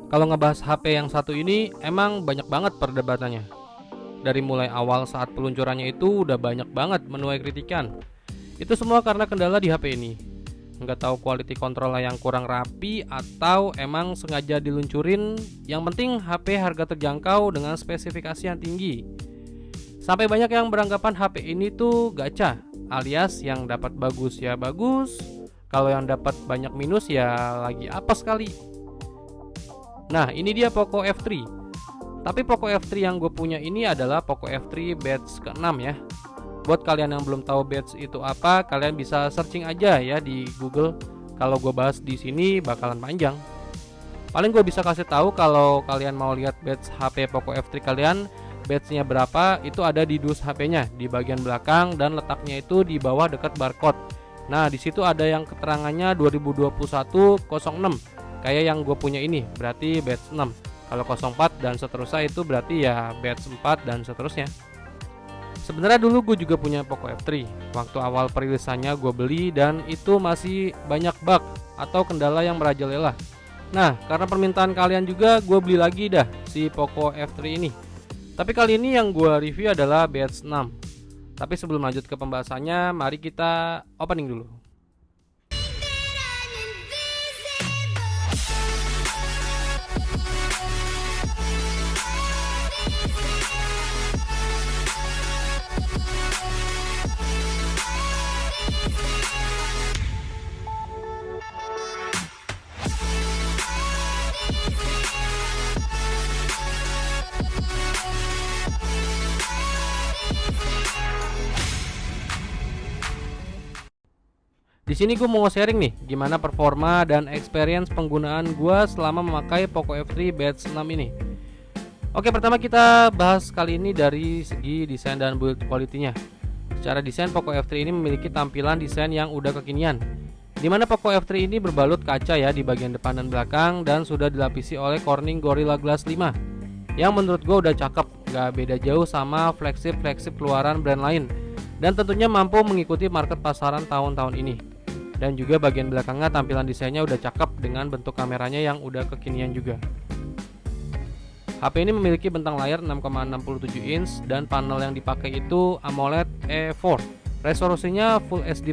Kalau ngebahas HP yang satu ini emang banyak banget perdebatannya. Dari mulai awal saat peluncurannya itu udah banyak banget menuai kritikan. Itu semua karena kendala di HP ini. Nggak tahu quality controlnya yang kurang rapi atau emang sengaja diluncurin. Yang penting HP harga terjangkau dengan spesifikasi yang tinggi. Sampai banyak yang beranggapan HP ini tuh gacha, alias yang dapat bagus ya bagus, kalau yang dapat banyak minus ya lagi apa sekali. Nah, ini dia Poco F3. Tapi Poco F3 yang gue punya ini adalah Poco F3 batch ke-6 ya. Buat kalian yang belum tahu batch itu apa, kalian bisa searching aja ya di Google. Kalau gue bahas di sini bakalan panjang. Paling gue bisa kasih tahu kalau kalian mau lihat batch HP Poco F3 kalian, batchnya berapa, itu ada di dus HP-nya di bagian belakang dan letaknya itu di bawah dekat barcode. Nah, di situ ada yang keterangannya 2021-06. Kayak yang gue punya ini berarti batch 6. Kalau 04 dan seterusnya itu berarti ya batch 4 dan seterusnya. Sebenarnya dulu gue juga punya Poco F3. Waktu awal perilisannya gue beli dan itu masih banyak bug atau kendala yang merajalela. Nah, karena permintaan kalian juga gue beli lagi dah si Poco F3 ini. Tapi kali ini yang gue review adalah batch 6. Tapi sebelum lanjut ke pembahasannya, mari kita opening dulu. Di sini gue mau sharing nih gimana performa dan experience penggunaan gue selama memakai Poco F3 batch 6 ini. Oke, pertama kita bahas kali ini dari segi desain dan build quality-nya. Secara desain Poco F3 ini memiliki tampilan desain yang udah kekinian. Dimana Poco F3 ini berbalut kaca ya di bagian depan dan belakang dan sudah dilapisi oleh Corning Gorilla Glass 5. Yang menurut gue udah cakep, gak beda jauh sama flagship keluaran brand lain. Dan tentunya mampu mengikuti market pasaran tahun-tahun ini. Dan juga bagian belakangnya tampilan desainnya udah cakep dengan bentuk kameranya yang udah kekinian juga. HP ini memiliki bentang layar 6,67 inch dan panel yang dipakai itu AMOLED E4. Resolusinya Full HD+,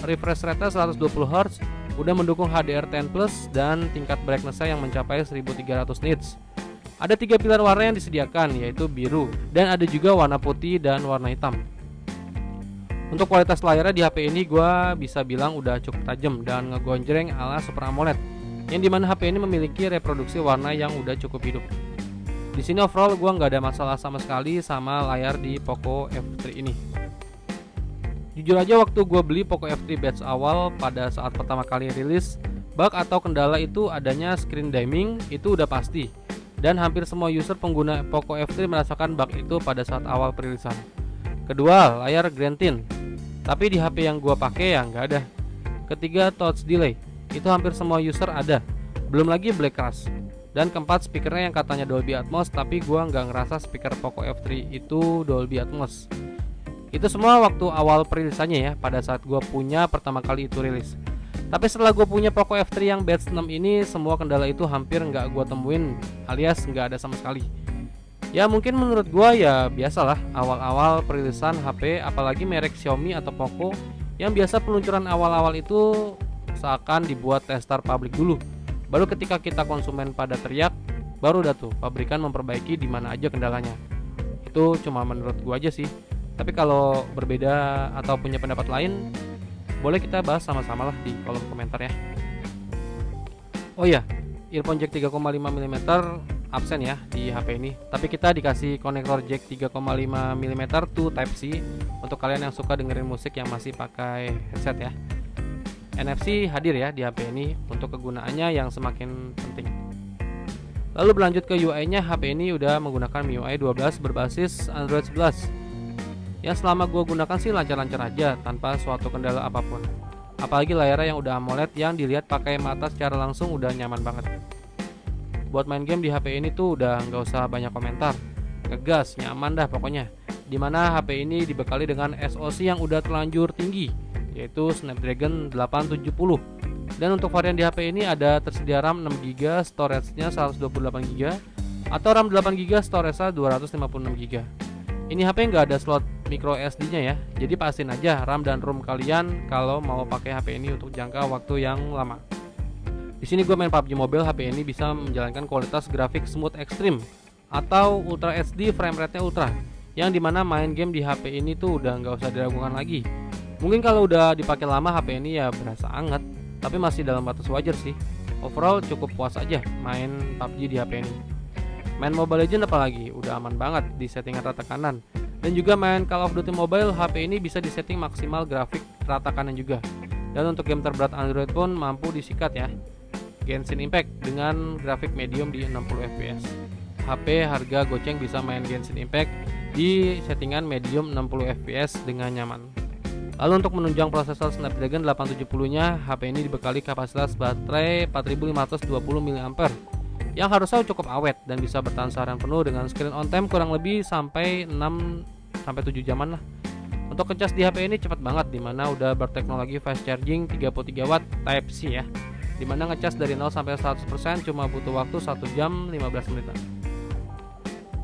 refresh rate 120Hz, udah mendukung HDR10+, dan tingkat brightness-nya yang mencapai 1300 nits. Ada 3 pilihan warna yang disediakan, yaitu biru, dan ada juga warna putih dan warna hitam. Untuk kualitas layarnya di HP ini gue bisa bilang udah cukup tajam dan ngegonjreng ala Super AMOLED, yang dimana HP ini memiliki reproduksi warna yang udah cukup hidup. Di sini overall gue nggak ada masalah sama sekali sama layar di Poco F3 ini. Jujur aja waktu gue beli Poco F3 batch awal pada saat pertama kali rilis, bug atau kendala itu adanya screen dimming itu udah pasti, dan hampir semua user pengguna Poco F3 merasakan bug itu pada saat awal perilisan. Kedua, layar Grand Tint, tapi di HP yang gua pakai ya nggak ada. Ketiga, touch delay, itu hampir semua user ada, belum lagi black crash. Dan keempat, speakernya yang katanya Dolby Atmos, tapi gua nggak ngerasa speaker Poco F3 itu Dolby Atmos. Itu semua waktu awal perilisannya ya, pada saat gua punya pertama kali itu rilis. Tapi setelah gue punya Poco F3 yang batch 6 ini, semua kendala itu hampir nggak gua temuin, alias nggak ada sama sekali. Ya mungkin menurut gua ya biasalah awal-awal perilisan HP, apalagi merek Xiaomi atau Poco yang biasa peluncuran awal-awal itu seakan dibuat tester publik dulu. Baru ketika kita konsumen pada teriak, baru dah tuh pabrikan memperbaiki di mana aja kendalanya. Itu cuma menurut gua aja sih. Tapi kalau berbeda atau punya pendapat lain, boleh kita bahas sama-sama lah di kolom komentar ya. Oh iya, earphone jack 3,5 mm absen ya di HP ini, tapi kita dikasih konektor jack 3,5 mm to Type-C untuk kalian yang suka dengerin musik yang masih pakai headset ya. NFC hadir ya di HP ini untuk kegunaannya yang semakin penting. Lalu berlanjut ke UI-nya, HP ini udah menggunakan MIUI 12 berbasis Android 11 yang selama gue gunakan sih lancar-lancar aja tanpa suatu kendala apapun. Apalagi layarnya yang udah AMOLED yang dilihat pakai mata secara langsung udah nyaman banget. Buat main game di HP ini tuh udah nggak usah banyak komentar, ngegas, nyaman dah pokoknya. Dimana HP ini dibekali dengan SoC yang udah terlanjur tinggi, yaitu Snapdragon 870. Dan untuk varian di HP ini ada tersedia RAM 6GB, storage-nya 128GB, atau RAM 8GB, storage-nya 256GB. Ini HP nggak ada slot micro SD-nya ya, jadi pastiin aja RAM dan ROM kalian kalau mau pakai HP ini untuk jangka waktu yang lama. Di sini gue main PUBG Mobile, HP ini bisa menjalankan kualitas grafik smooth extreme atau Ultra HD, frame rate-nya ultra, yang dimana main game di HP ini tuh udah nggak usah diragukan lagi. Mungkin kalau udah dipakai lama HP ini ya berasa anget, tapi masih dalam batas wajar sih. Overall cukup puas aja main PUBG di HP ini. Main Mobile Legends apalagi udah aman banget di settingan rata kanan. Dan juga main Call of Duty Mobile, HP ini bisa disetting maksimal grafik rata kanan juga. Dan untuk game terberat Android pun mampu disikat ya, Genshin Impact dengan grafik medium di 60 fps. HP harga goceng bisa main Genshin Impact di settingan medium 60 fps dengan nyaman. Lalu untuk menunjang prosesor Snapdragon 870-nya, HP ini dibekali kapasitas baterai 4520 mAh yang harusnya cukup awet dan bisa bertahan seharian penuh dengan screen on time kurang lebih sampai 6-7 jaman lah. Untuk ngecas di HP ini cepat banget, dimana udah berteknologi fast charging 33 watt Type C ya, dimana ngecas dari 0 sampai 100% cuma butuh waktu 1 jam 15 menit.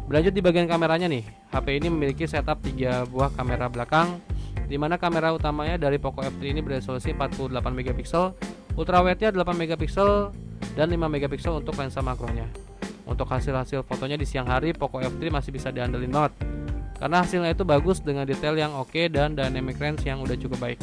Berlanjut di bagian kameranya nih, HP ini memiliki setup 3 buah kamera belakang, dimana kamera utamanya dari Poco F3 ini beresolusi 48 megapiksel, ultrawide-nya 8 megapiksel, dan 5 megapiksel untuk lensa makronya. Untuk hasil-hasil fotonya di siang hari, Poco F3 masih bisa diandelin banget, karena hasilnya itu bagus dengan detail yang oke dan dynamic range yang udah cukup baik.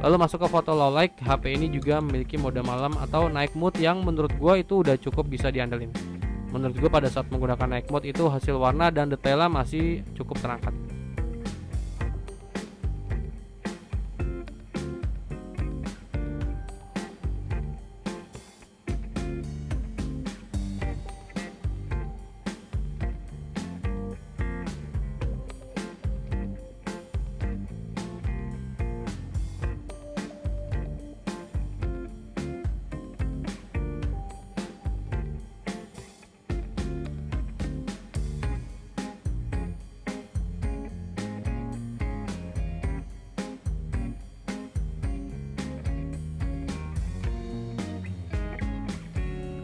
Lalu masuk ke foto low light, HP ini juga memiliki mode malam atau night mode yang menurut gue itu udah cukup bisa diandelin. Menurut gue pada saat menggunakan night mode itu hasil warna dan detailnya masih cukup terangkat.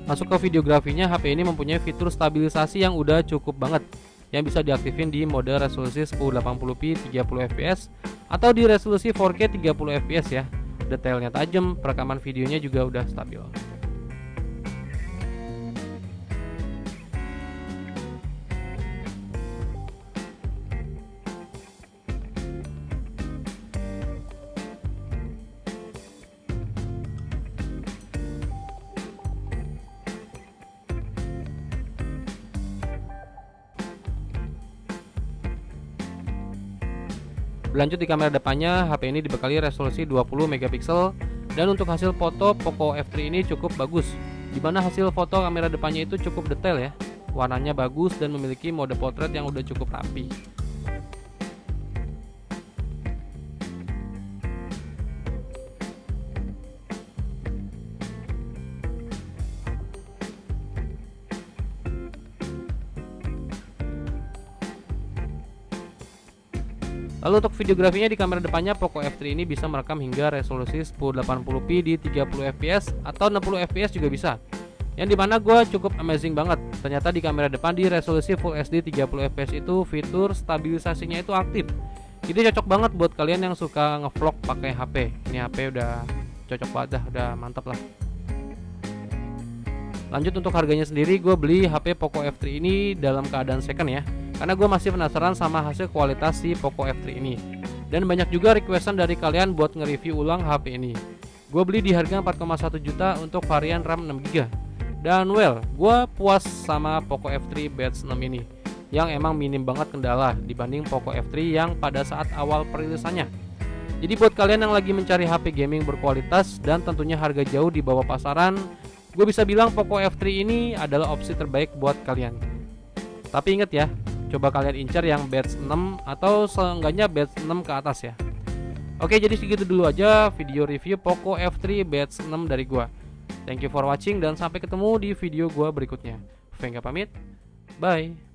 Masuk ke videografinya, HP ini mempunyai fitur stabilisasi yang udah cukup banget, yang bisa diaktifin di mode resolusi 1080p 30 fps atau di resolusi 4K 30 fps ya. Detailnya tajam, perekaman videonya juga udah stabil. Berlanjut di kamera depannya, HP ini dibekali resolusi 20 megapiksel dan untuk hasil foto Poco F3 ini cukup bagus. Di mana hasil foto kamera depannya itu cukup detail ya. Warnanya bagus dan memiliki mode potret yang udah cukup rapi. Lalu untuk videografinya di kamera depannya Poco F3 ini bisa merekam hingga resolusi 1080p di 30 fps atau 60 fps juga bisa. Yang dimana gue cukup amazing banget, ternyata di kamera depan di resolusi Full HD 30 fps itu fitur stabilisasinya itu aktif. Jadi cocok banget buat kalian yang suka ngevlog pakai HP. Ini HP udah cocok banget dah, udah mantap lah. Lanjut untuk harganya sendiri, gue beli HP Poco F3 ini dalam keadaan second ya, karena gue masih penasaran sama hasil kualitas si Poco F3 ini. Dan banyak juga requestan dari kalian buat nge-review ulang HP ini. Gue beli di harga 4,1 juta untuk varian RAM 6GB. Dan well, gue puas sama Poco F3 batch 6 ini, yang emang minim banget kendala dibanding Poco F3 yang pada saat awal perilisannya. Jadi buat kalian yang lagi mencari HP gaming berkualitas dan tentunya harga jauh di bawah pasaran, gue bisa bilang Poco F3 ini adalah opsi terbaik buat kalian. Tapi inget ya, coba kalian incar yang batch 6 atau seenggaknya batch 6 ke atas ya. Oke, jadi segitu dulu aja video review Poco F3 batch 6 dari gue. Thank you for watching dan sampai ketemu di video gue berikutnya. Venga pamit, bye.